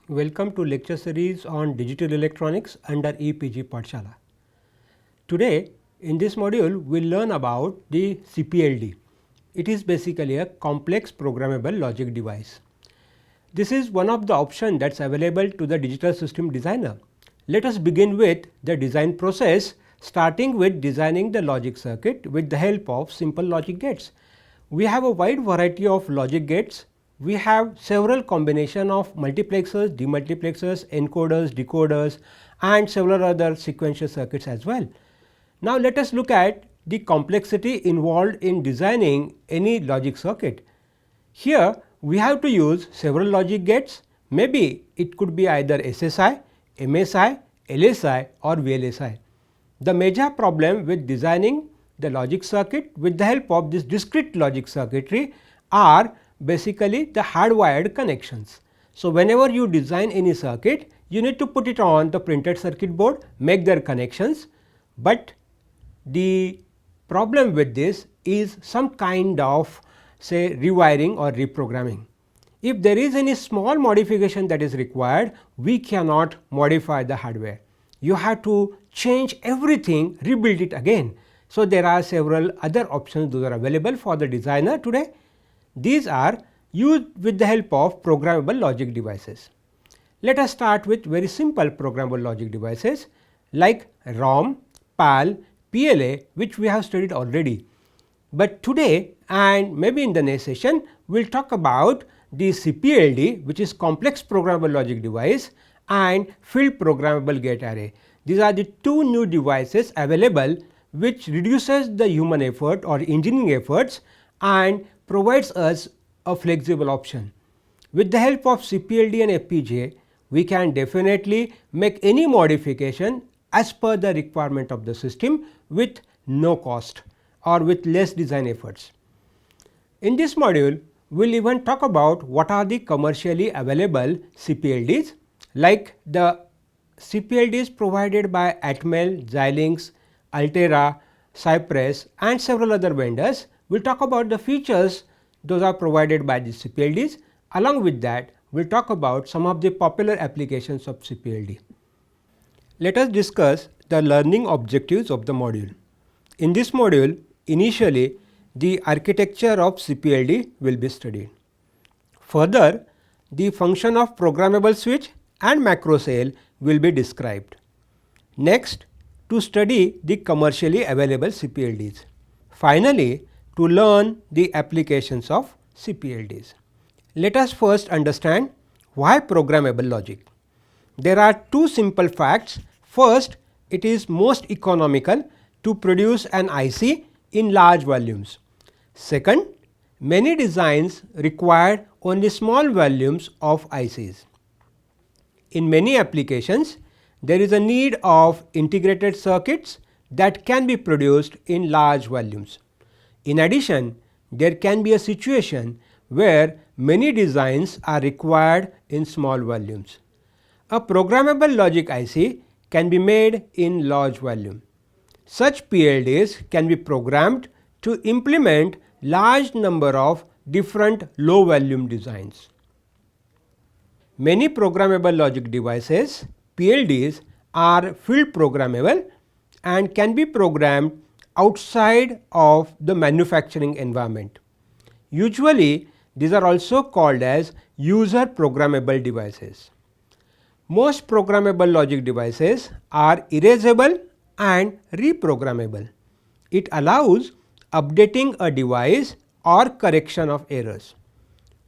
Welcome to lecture series on digital electronics under EPG Pathshala. Today in this module we will learn about the CPLD. It is basically a complex programmable logic device. This is one of the options that is available to the digital system designer. Let us begin with the design process, starting with designing the logic circuit with the help of simple logic gates. We have a wide variety of logic gates. We have several combination of multiplexers, demultiplexers, encoders, decoders and several other sequential circuits as well. Now, let us look at the complexity involved in designing any logic circuit. Here we have to use several logic gates, maybe it could be either SSI, MSI, LSI or VLSI. The major problem with designing the logic circuit with the help of this discrete logic circuitry are basically the hardwired connections. So, whenever you design any circuit, you need to put it on the printed circuit board, make their connections, but the problem with this is some kind of say rewiring or reprogramming. If there is any small modification that is required, we cannot modify the hardware. You have to change everything, rebuild it again. So, there are several other options those are available for the designer today. These are used with the help of programmable logic devices. Let us start with very simple programmable logic devices like ROM, PAL, PLA, which we have studied already. But today and maybe in the next session, we will talk about the CPLD, which is complex programmable logic device, and field programmable gate array. These are the two new devices available which reduces the human effort or engineering efforts and provides us a flexible option. With the help of CPLD and FPGA, we can definitely make any modification as per the requirement of the system with no cost or with less design efforts. In this module, we will even talk about what are the commercially available CPLDs, like the CPLDs provided by Atmel, Xilinx, Altera, Cypress and several other vendors. We will talk about the features those are provided by the CPLDs. Along with that, we will talk about some of the popular applications of CPLD. Let us discuss the learning objectives of the module. In this module, initially the architecture of CPLD will be studied. Further, the function of programmable switch and macro cell will be described. Next, to study the commercially available CPLDs. Finally, to learn the applications of CPLDs. Let us first understand why programmable logic. There are two simple facts. First, it is most economical to produce an IC in large volumes. Second, many designs require only small volumes of ICs. In many applications, there is a need of integrated circuits that can be produced in large volumes. In addition, there can be a situation where many designs are required in small volumes. A programmable logic IC can be made in large volume. Such PLDs can be programmed to implement large number of different low volume designs. Many programmable logic devices, PLDs, are field programmable and can be programmed outside of the manufacturing environment. Usually, these are also called as user programmable devices. Most programmable logic devices are erasable and reprogrammable. It allows updating a device or correction of errors.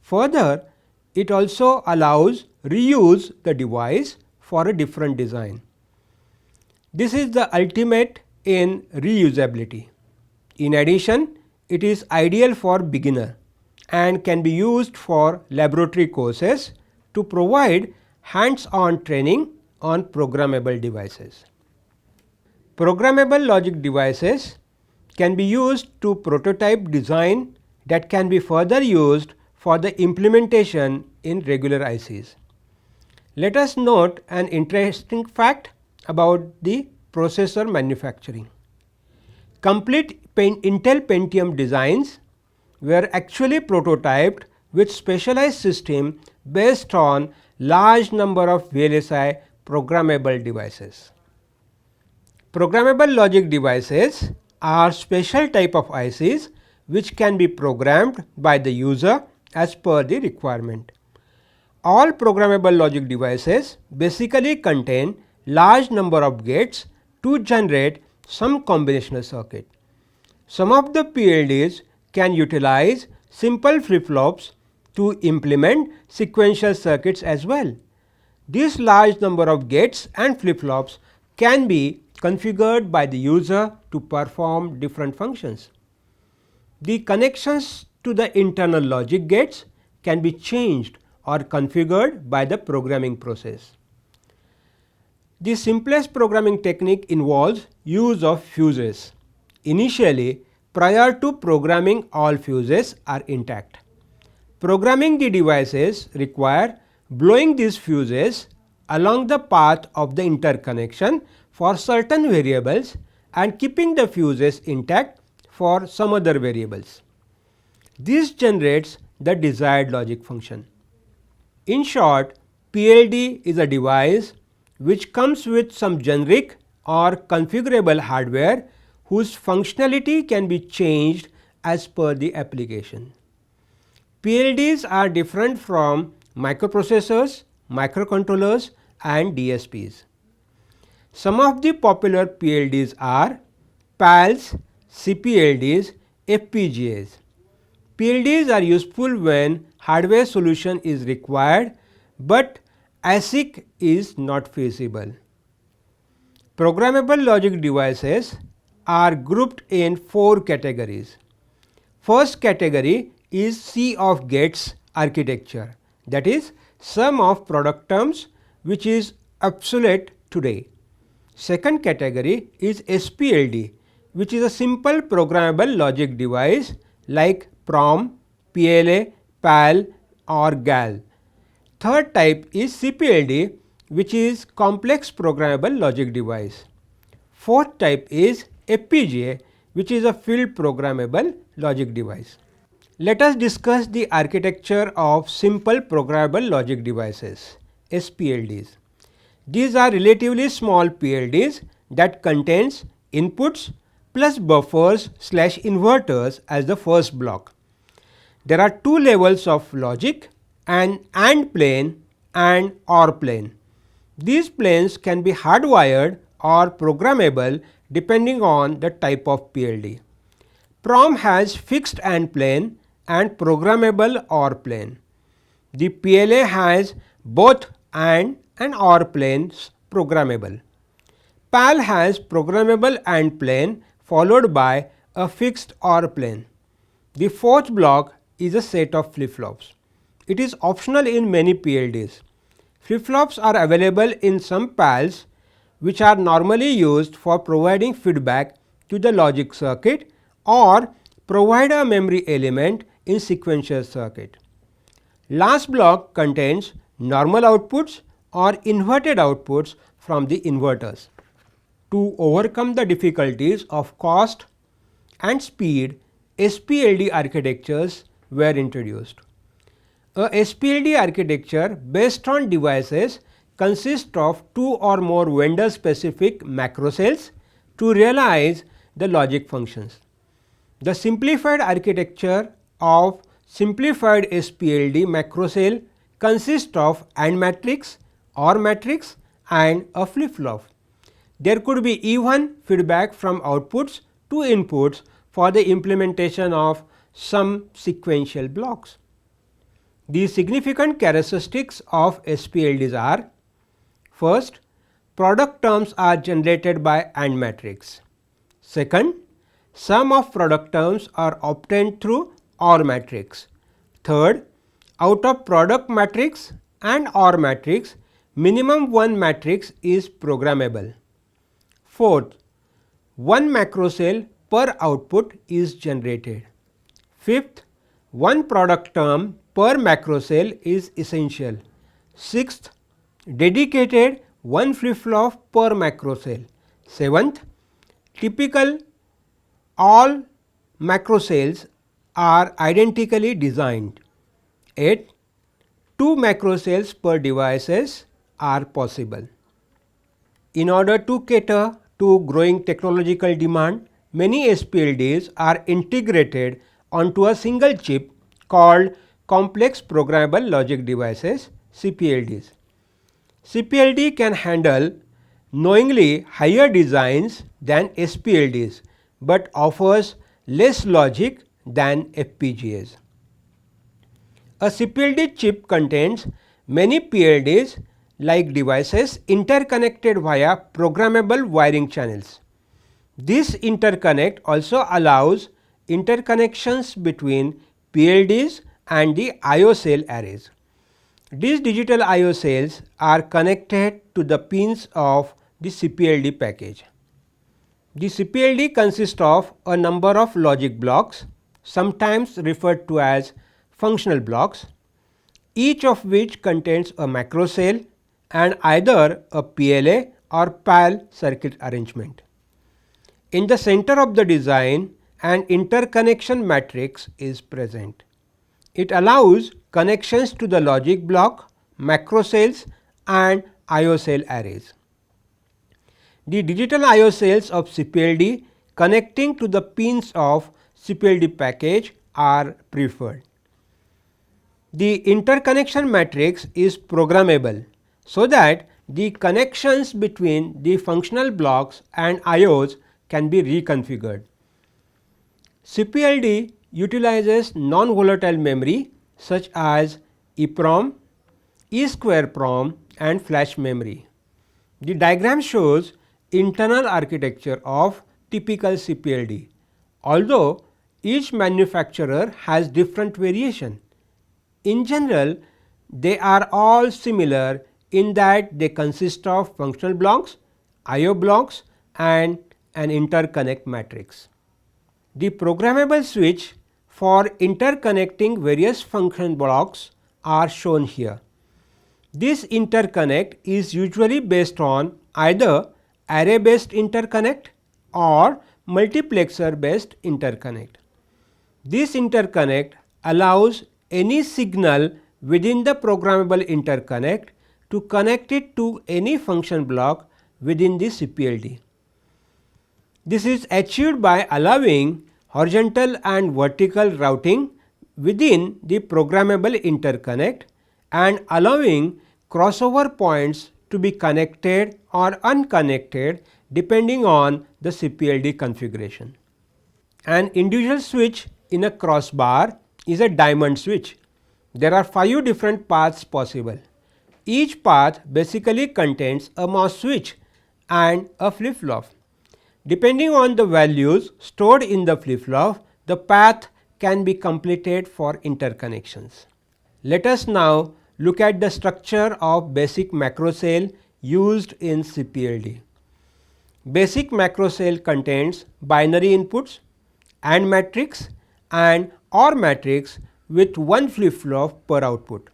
Further, it also allows reuse the device for a different design. This is the ultimate in reusability. In addition, it is ideal for beginner and can be used for laboratory courses to provide hands-on training on programmable devices. Programmable logic devices can be used to prototype design that can be further used for the implementation in regular ICs. Let us note an interesting fact about the processor manufacturing. Complete Intel Pentium designs were actually prototyped with specialized system based on large number of VLSI programmable devices. Programmable logic devices are special type of ICs which can be programmed by the user as per the requirement. All programmable logic devices basically contain large number of gates to generate some combinational circuit. Some of the PLDs can utilize simple flip-flops to implement sequential circuits as well. This large number of gates and flip-flops can be configured by the user to perform different functions. The connections to the internal logic gates can be changed or configured by the programming process. The simplest programming technique involves use of fuses. Initially, prior to programming, all fuses are intact. Programming the devices require blowing these fuses along the path of the interconnection for certain variables and keeping the fuses intact for some other variables. This generates the desired logic function. In short, PLD is a device which comes with some generic or configurable hardware whose functionality can be changed as per the application. PLDs are different from microprocessors, microcontrollers and DSPs. Some of the popular PLDs are PALs, CPLDs, FPGAs. PLDs are useful when hardware solution is required, but ASIC is not feasible. Programmable logic devices are grouped in 4 categories. First category is sea of gates architecture, that is sum of product terms which is obsolete today. Second category is SPLD, which is a simple programmable logic device like PROM, PLA, PAL or GAL. Third type is CPLD, which is complex programmable logic device. Fourth type is FPGA, which is a field programmable logic device. Let us discuss the architecture of simple programmable logic devices, SPLDs. These are relatively small PLDs that contains inputs plus buffers / inverters as the first block. There are 2 levels of logic, an AND plane and OR plane. These planes can be hardwired or programmable depending on the type of PLD. PROM has fixed AND plane and programmable OR plane. The PLA has both AND and OR planes programmable. PAL has programmable AND plane followed by a fixed OR plane. The fourth block is a set of flip-flops. It is optional in many PLDs. Flip-flops are available in some PALs which are normally used for providing feedback to the logic circuit or provide a memory element in sequential circuit. Last block contains normal outputs or inverted outputs from the inverters. To overcome the difficulties of cost and speed, SPLD architectures were introduced. A SPLD architecture based on devices consists of 2 or more vendor specific macro cells to realize the logic functions. The simplified architecture of simplified SPLD macro cell consists of AND matrix, OR matrix and a flip-flop. There could be even feedback from outputs to inputs for the implementation of some sequential blocks. The significant characteristics of SPLDs are: first, product terms are generated by AND matrix. Second, sum of product terms are obtained through OR matrix. Third, out of product matrix and OR matrix, minimum one matrix is programmable. Fourth, one macro cell per output is generated. Fifth, one product term per macro cell is essential. Sixth, dedicated one flip-flop per macro cell. Seventh, typical all macro cells are identically designed. Eighth, 2 macro cells per devices are possible. In order to cater to growing technological demand, many SPLDs are integrated onto a single chip called complex programmable logic devices CPLDs. CPLD can handle knowingly higher designs than SPLDs, but offers less logic than FPGAs. A CPLD chip contains many PLDs like devices interconnected via programmable wiring channels. This interconnect also allows interconnections between PLDs and the I/O cell arrays. These digital I/O cells are connected to the pins of the CPLD package. The CPLD consists of a number of logic blocks, sometimes referred to as functional blocks, each of which contains a macro cell and either a PLA or PAL circuit arrangement. In the center of the design, an interconnection matrix is present. It allows connections to the logic block, macro cells and I/O cell arrays. The digital I/O cells of CPLD connecting to the pins of CPLD package are preferred. The interconnection matrix is programmable, so that the connections between the functional blocks and I/Os can be reconfigured. CPLD utilizes non-volatile memory such as EEPROM, E2PROM and flash memory. The diagram shows internal architecture of typical CPLD, although each manufacturer has different variation. In general, they are all similar in that they consist of functional blocks, I/O blocks and an interconnect matrix. The programmable switch for interconnecting various function blocks are shown here. This interconnect is usually based on either array based interconnect or multiplexer based interconnect. This interconnect allows any signal within the programmable interconnect to connect it to any function block within the CPLD. This is achieved by allowing horizontal and vertical routing within the programmable interconnect and allowing crossover points to be connected or unconnected depending on the CPLD configuration. An individual switch in a crossbar is a diamond switch. There are 5 different paths possible. Each path basically contains a MOS switch and a flip-flop. Depending on the values stored in the flip-flop, the path can be completed for interconnections. Let us now look at the structure of basic macro cell used in CPLD. Basic macro cell contains binary inputs, AND matrix and OR matrix with one flip-flop per output.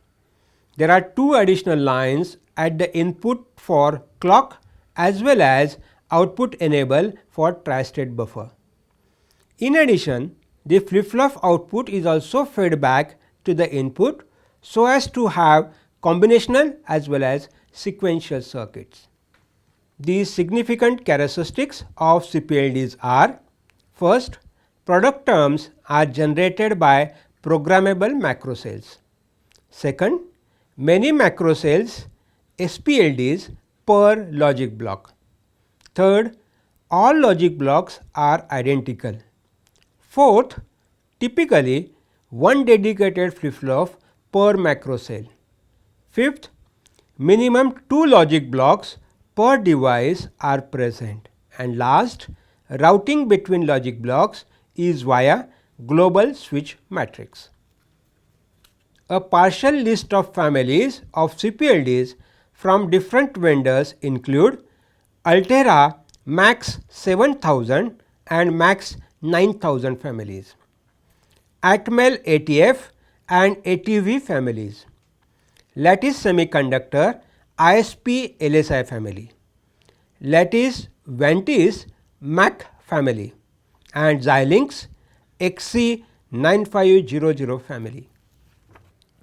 There are 2 additional lines at the input for clock as well as output enable for tri-state buffer. In addition, the flip-flop output is also fed back to the input so as to have combinational as well as sequential circuits. These significant characteristics of CPLDs are: first, product terms are generated by programmable macro cells. Second, many macro cells SPLDs per logic block. Third, all logic blocks are identical. Fourth, typically one dedicated flip-flop per macro cell. Fifth, minimum 2 logic blocks per device are present. And last, routing between logic blocks is via global switch matrix. A partial list of families of CPLDs from different vendors include Altera MAX 7000 and MAX 9000 families, Atmel ATF and ATV families, Lattice Semiconductor ISP LSI family, Lattice Ventis MAC family and Xilinx XC9500 family.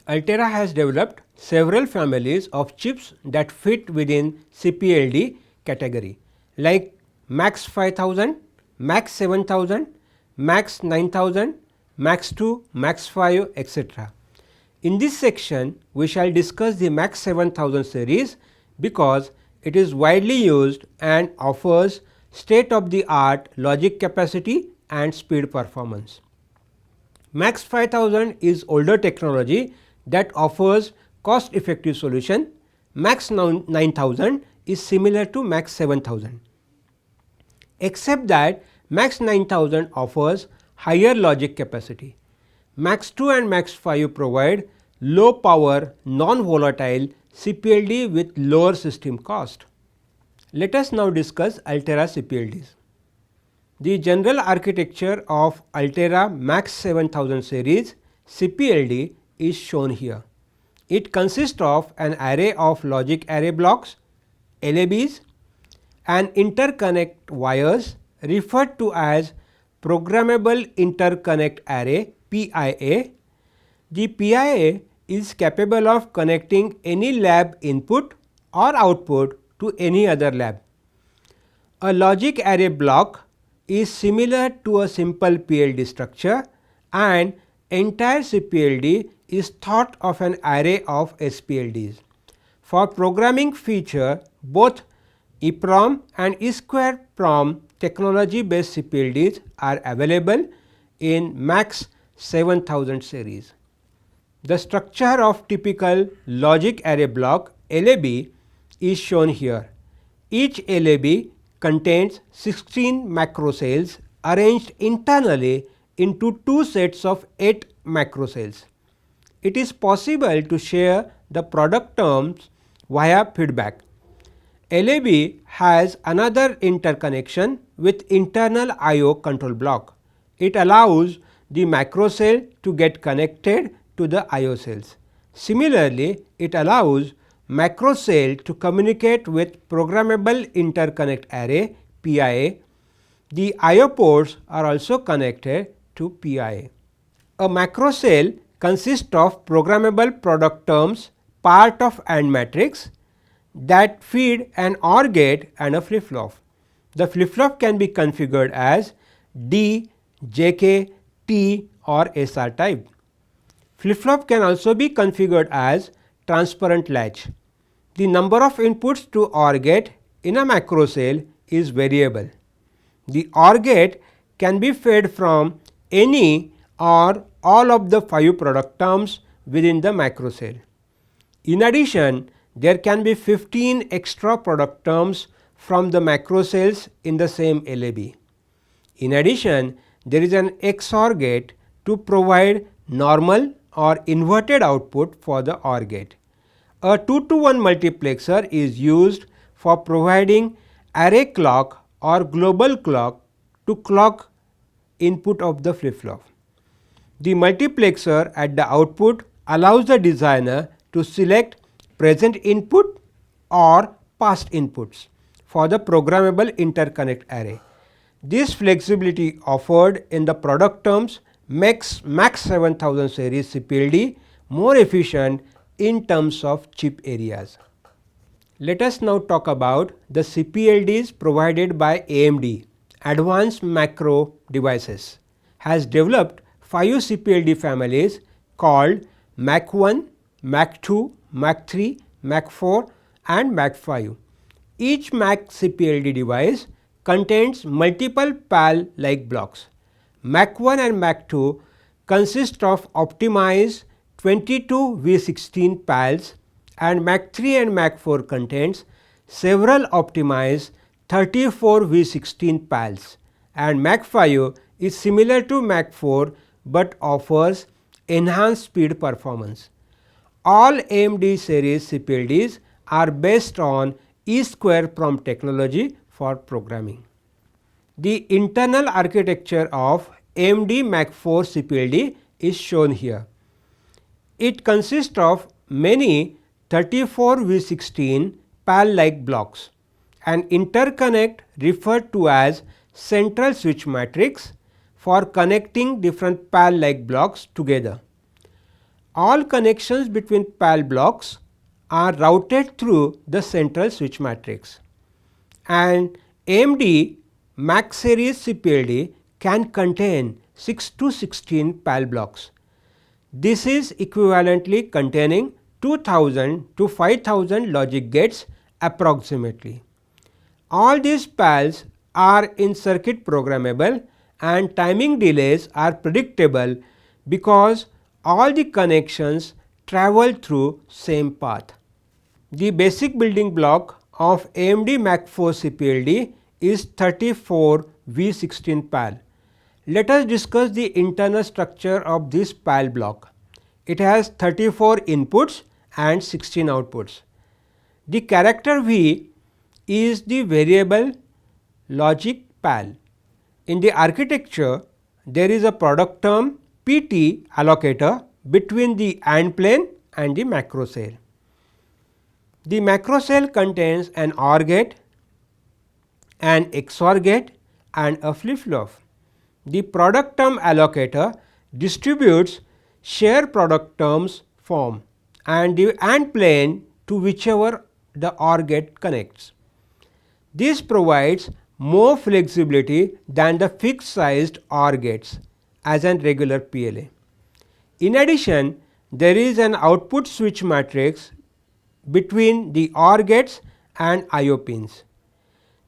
Altera has developed several families of chips that fit within CPLD category like MAX 5000, MAX 7000, MAX 9000, MAX 2, MAX 5, etc. In this section, we shall discuss the MAX 7000 series because it is widely used and offers state of the art logic capacity and speed performance. MAX 5000 is older technology that offers cost effective solution. MAX 9000 is similar to MAX 7000, except that MAX 9000 offers higher logic capacity. MAX 2 and MAX 5 provide low power non-volatile CPLD with lower system cost. Let us now discuss Altera CPLDs. The general architecture of Altera MAX 7000 series CPLD is shown here. It consists of an array of logic array blocks LABs and interconnect wires referred to as Programmable Interconnect Array PIA. The PIA is capable of connecting any lab input or output to any other lab. A logic array block is similar to a simple PLD structure and entire CPLD is thought of an array of SPLDs. For programming feature, both EEPROM and E2PROM technology based CPLDs are available in MAX 7000 series. The structure of typical logic array block LAB is shown here. Each LAB contains 16 macro cells arranged internally into two sets of 8 macro cells. It is possible to share the product terms via feedback. LAB has another interconnection with internal I/O control block. It allows the macro cell to get connected to the I/O cells. Similarly, it allows macro cell to communicate with Programmable Interconnect Array PIA. The I/O ports are also connected to PIA. A macro cell consists of programmable product terms, part of AND matrix that feed an OR gate and a flip flop. The flip flop can be configured as D, JK, T or SR type. Flip flop can also be configured as transparent latch. The number of inputs to OR gate in a macro cell is variable. The OR gate can be fed from any or all of the 5 product terms within the macro cell. In addition, there can be 15 extra product terms from the macro cells in the same LAB. In addition, there is an XOR gate to provide normal or inverted output for the OR gate. A 2-to-1 multiplexer is used for providing array clock or global clock to clock input of the flip flop. The multiplexer at the output allows the designer to select present input or past inputs for the programmable interconnect array. This flexibility offered in the product terms makes MAX 7000 series CPLD more efficient in terms of chip areas. Let us now talk about the CPLDs provided by AMD. Advanced Macro Devices has developed 5 CPLD families called MAC 1, MAC 2, MAC 3, MAC 4 and MAC 5. Each MAC CPLD device contains multiple PAL like blocks. MAC 1 and MAC 2 consist of optimized 22 V16 PALs and MAC 3 and MAC 4 contains several optimized 34 V16 PALs, and MAC 5 is similar to MAC 4 but offers enhanced speed performance. All AMD series CPLDs are based on E2PROM technology for programming. The internal architecture of AMD MAC 4 CPLD is shown here. It consists of many 34 V16 PAL like blocks. An interconnect referred to as central switch matrix for connecting different PAL like blocks together. all connections between PAL blocks are routed through the central switch matrix, and AMD Max series CPLD can contain 6 to 16 PAL blocks. This is equivalently containing 2000 to 5000 logic gates approximately. All these PALs are in circuit programmable and timing delays are predictable because all the connections travel through same path. The basic building block of AMD Mac 4 CPLD is 34 V16 PAL. Let us discuss the internal structure of this PAL block. It has 34 inputs and 16 outputs. The character V is the variable logic PAL. In the architecture, there is a product term PT allocator between the AND plane and the macro cell. The macro cell contains an OR gate, an XOR gate and a flip-flop. The product term allocator distributes share product terms form and the AND plane to whichever the OR gate connects. This provides more flexibility than the fixed sized OR gates as an regular PLA. In addition, there is an output switch matrix between the OR gates and IO pins.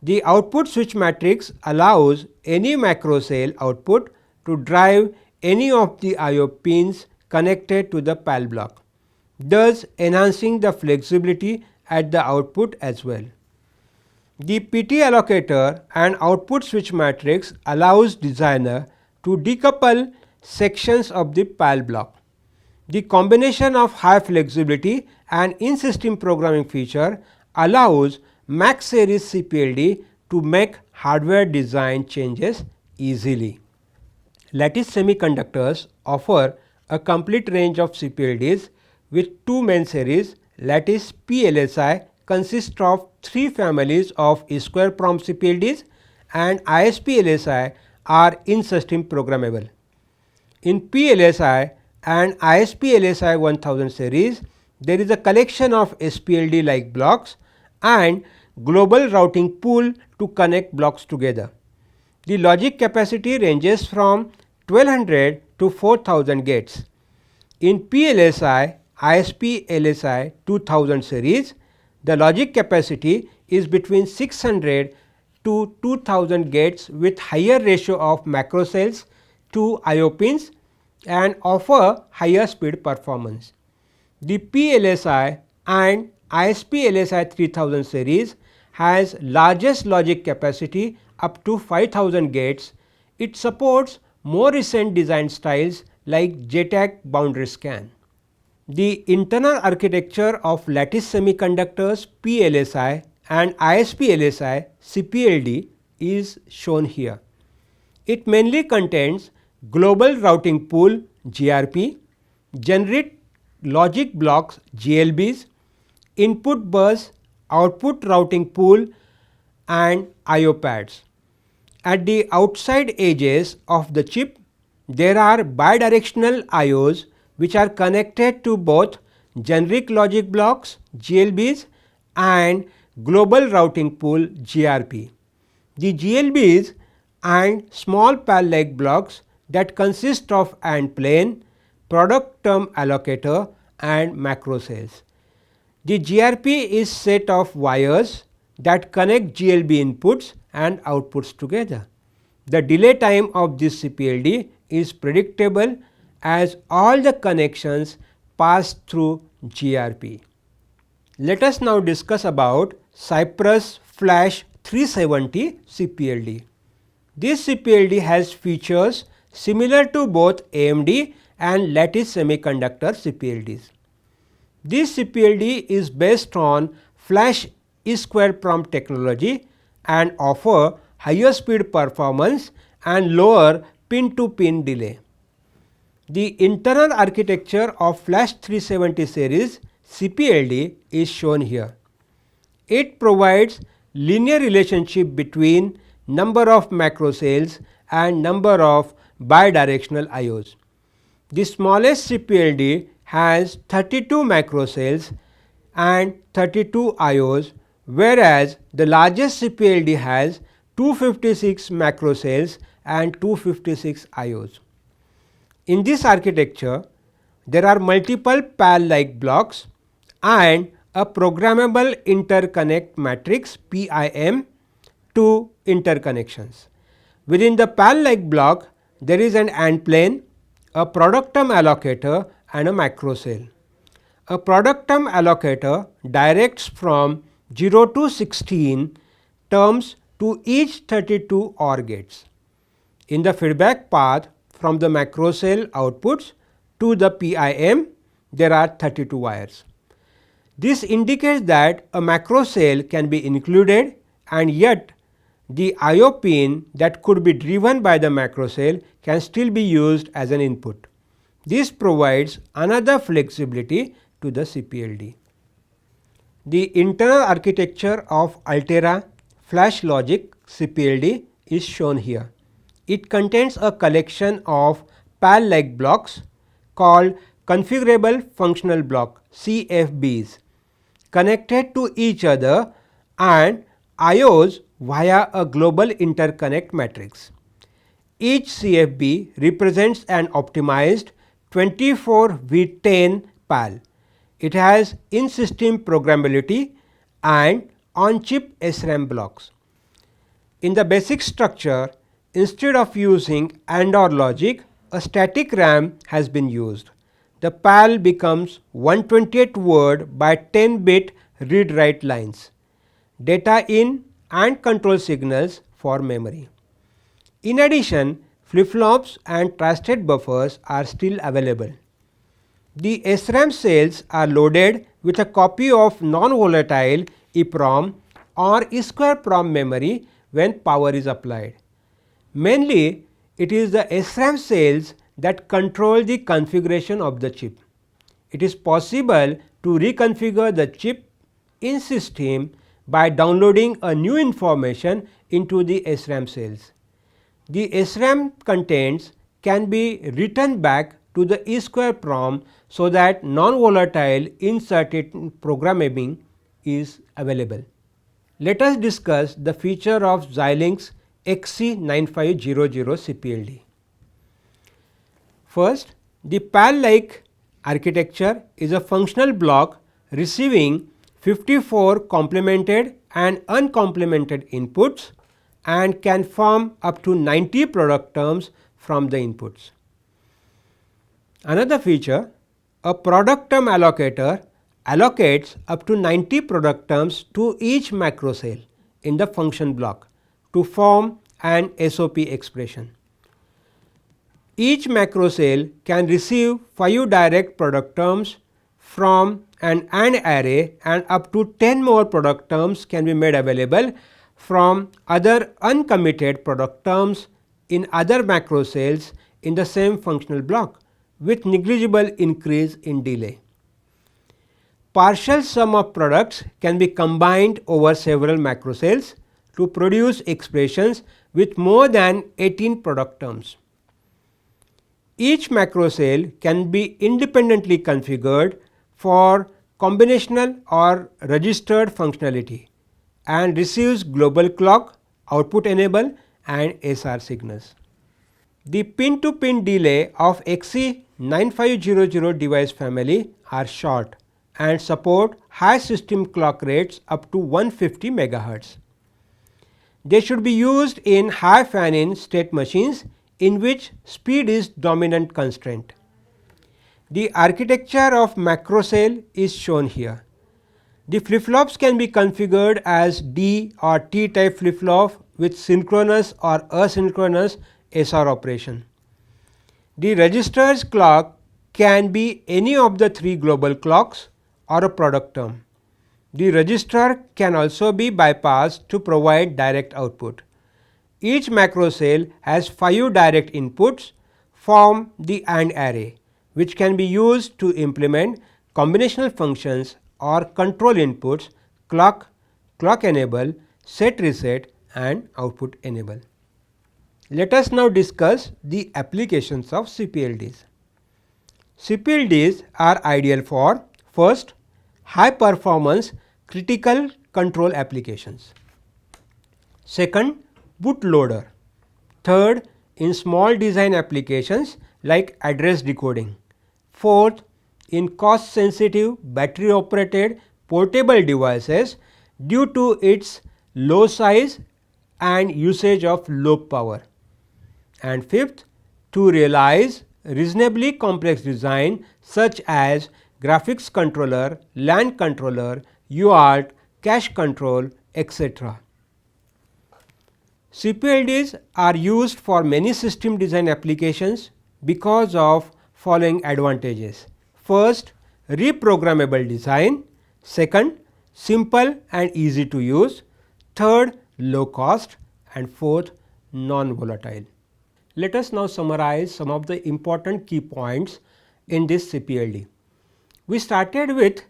The output switch matrix allows any macro cell output to drive any of the IO pins connected to the PAL block, thus enhancing the flexibility at the output as well. The PT allocator and output switch matrix allows designer to decouple sections of the PAL block. The combination of high flexibility and in-system programming feature allows Max series CPLD to make hardware design changes easily. Lattice Semiconductors offer a complete range of CPLDs with two main series. Lattice P-LSI consists of three families of square-prom CPLDs and ISP-LSI are in-system programmable. In P-LSI and ISP-LSI 1000 series, there is a collection of SPLD like blocks and global routing pool to connect blocks together. The logic capacity ranges from 1200 to 4000 gates. In P-LSI ISP-LSI 2000 series, the logic capacity is between 600 to 2000 gates with higher ratio of macro cells to IO pins and offer higher speed performance. The P-LSI and ISP-LSI 3000 series has largest logic capacity up to 5000 gates. It supports more recent design styles like JTAG boundary scan. The internal architecture of Lattice Semiconductors P-LSI and ISP-LSI CPLD is shown here. It mainly contains global routing pool GRP, generic logic blocks GLBs, input bus, output routing pool and IO pads. At the outside edges of the chip, there are bidirectional IOs which are connected to both generic logic blocks GLBs and global routing pool GRP. The GLBs and small PAL-like blocks that consist of AND plane, product term allocator and macro cells. The GRP is set of wires that connect GLB inputs and outputs together. The delay time of this CPLD is predictable as all the connections pass through GRP. Let us now discuss about Cypress Flash 370 CPLD. This CPLD has features similar to both AMD and Lattice Semiconductor CPLDs. This CPLD is based on Flash square-prom technology and offer higher speed performance and lower pin-to-pin delay. The internal architecture of Flash 370 series CPLD is shown here. It provides linear relationship between number of macro cells and number of bidirectional IOs. The smallest CPLD has 32 macro cells and 32 IOs, whereas the largest CPLD has 256 macro cells and 256 IOs. In this architecture, there are multiple PAL-like blocks and a programmable interconnect matrix PIM to interconnections. Within the PAL-like block, there is an AND plane, a product term allocator and a macro cell. A product term allocator directs from 0 to 16 terms to each 32 OR gates. In the feedback path from the macro cell outputs to the PIM, there are 32 wires. This indicates that a macro cell can be included, and yet the IO pin that could be driven by the macro cell can still be used as an input. This provides another flexibility to the CPLD. The internal architecture of Altera Flash Logic CPLD is shown here. It contains a collection of PAL-like blocks called configurable functional block CFBs connected to each other and IOs via a global interconnect matrix. Each CFB represents an optimized 24V10 PAL. It has in-system programmability and on-chip SRAM blocks. In the basic structure, instead of using AND OR logic, a static RAM has been used. The PAL becomes 128 word by 10-bit read-write lines, data in and control signals for memory. In addition, flip-flops and tri-state buffers are still available. The SRAM cells are loaded with a copy of non-volatile EPROM or EEPROM memory when power is applied. Mainly, it is the SRAM cells that control the configuration of the chip. It is possible to reconfigure the chip in system by downloading a new information into the SRAM cells. The SRAM contents can be written back to the EEPROM so that non-volatile inserted programming is available. Let us discuss the feature of Xilinx XC9500 CPLD. First, the PAL-like architecture is a functional block receiving 54 complemented and uncomplemented inputs and can form up to 90 product terms from the inputs. Another feature, a product term allocator allocates up to 90 product terms to each macro cell in the function block to form an SOP expression. Each macro cell can receive 5 direct product terms from an AND array, and up to 10 more product terms can be made available from other uncommitted product terms in other macro cells in the same functional block with negligible increase in delay. Partial sum of products can be combined over several macro cells to produce expressions with more than 18 product terms. Each macro cell can be independently configured for combinational or registered functionality and receives global clock, output enable and SR signals. The pin-to-pin delay of XC9500 device family are short and support high system clock rates up to 150 MHz. They should be used in high fan-in state machines in which speed is dominant constraint. The architecture of macro cell is shown here. The flip-flops can be configured as D or T type flip-flop with synchronous or asynchronous SR operation. The register's clock can be any of the 3 global clocks or a product term. The register can also be bypassed to provide direct output. Each macro cell has 5 direct inputs from the AND array, which can be used to implement combinational functions or control inputs clock, clock enable, set reset and output enable. Let us now discuss the applications of CPLDs. CPLDs are ideal for first, high performance critical control applications. Second, bootloader. Third, in small design applications like address decoding. Fourth, in cost sensitive battery operated portable devices due to its low size and usage of low power. And fifth, to realize reasonably complex design such as graphics controller, LAN controller, UART, cache control, etc. CPLDs are used for many system design applications because of following advantages. First, reprogrammable design. Second, simple and easy to use. Third, low cost. And fourth, non-volatile. Let us now summarize some of the important key points in this CPLD. We started with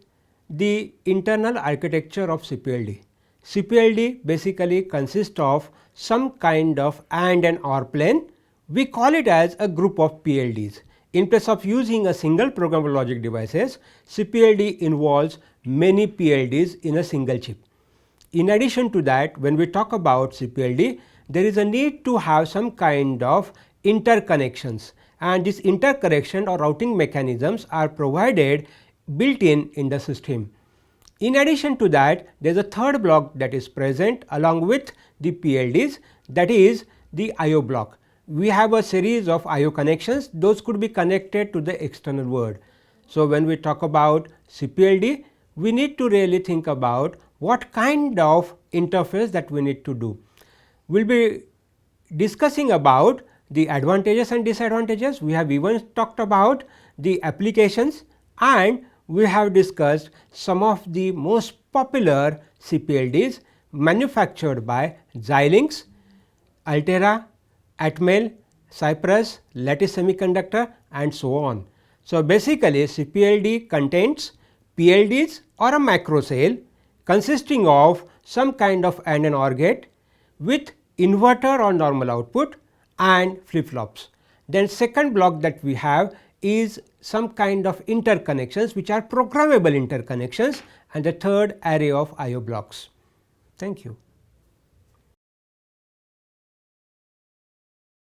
the internal architecture of CPLD. CPLD basically consists of some kind of AND and OR plane. We call it as a group of PLDs. In place of using a single programmable logic devices, CPLD involves many PLDs in a single chip. In addition to that, when we talk about CPLD, there is a need to have some kind of interconnections, and this interconnection or routing mechanisms are provided built in the system. In addition to that, there is a third block that is present along with the PLDs, that is the IO block. We have a series of IO connections, those could be connected to the external world. So, when we talk about CPLD, we need to really think about what kind of interface that we need to do. We will be discussing about the advantages and disadvantages. We have even talked about the applications, and we have discussed some of the most popular CPLDs manufactured by Xilinx, Altera, Atmel, Cypress, Lattice Semiconductor, and so on. So, basically CPLD contains PLDs or a macro cell consisting of some kind of AND and OR gate with inverter or normal output and flip flops. Then second block that we have is some kind of interconnections which are programmable interconnections, and the third array of IO blocks. Thank you.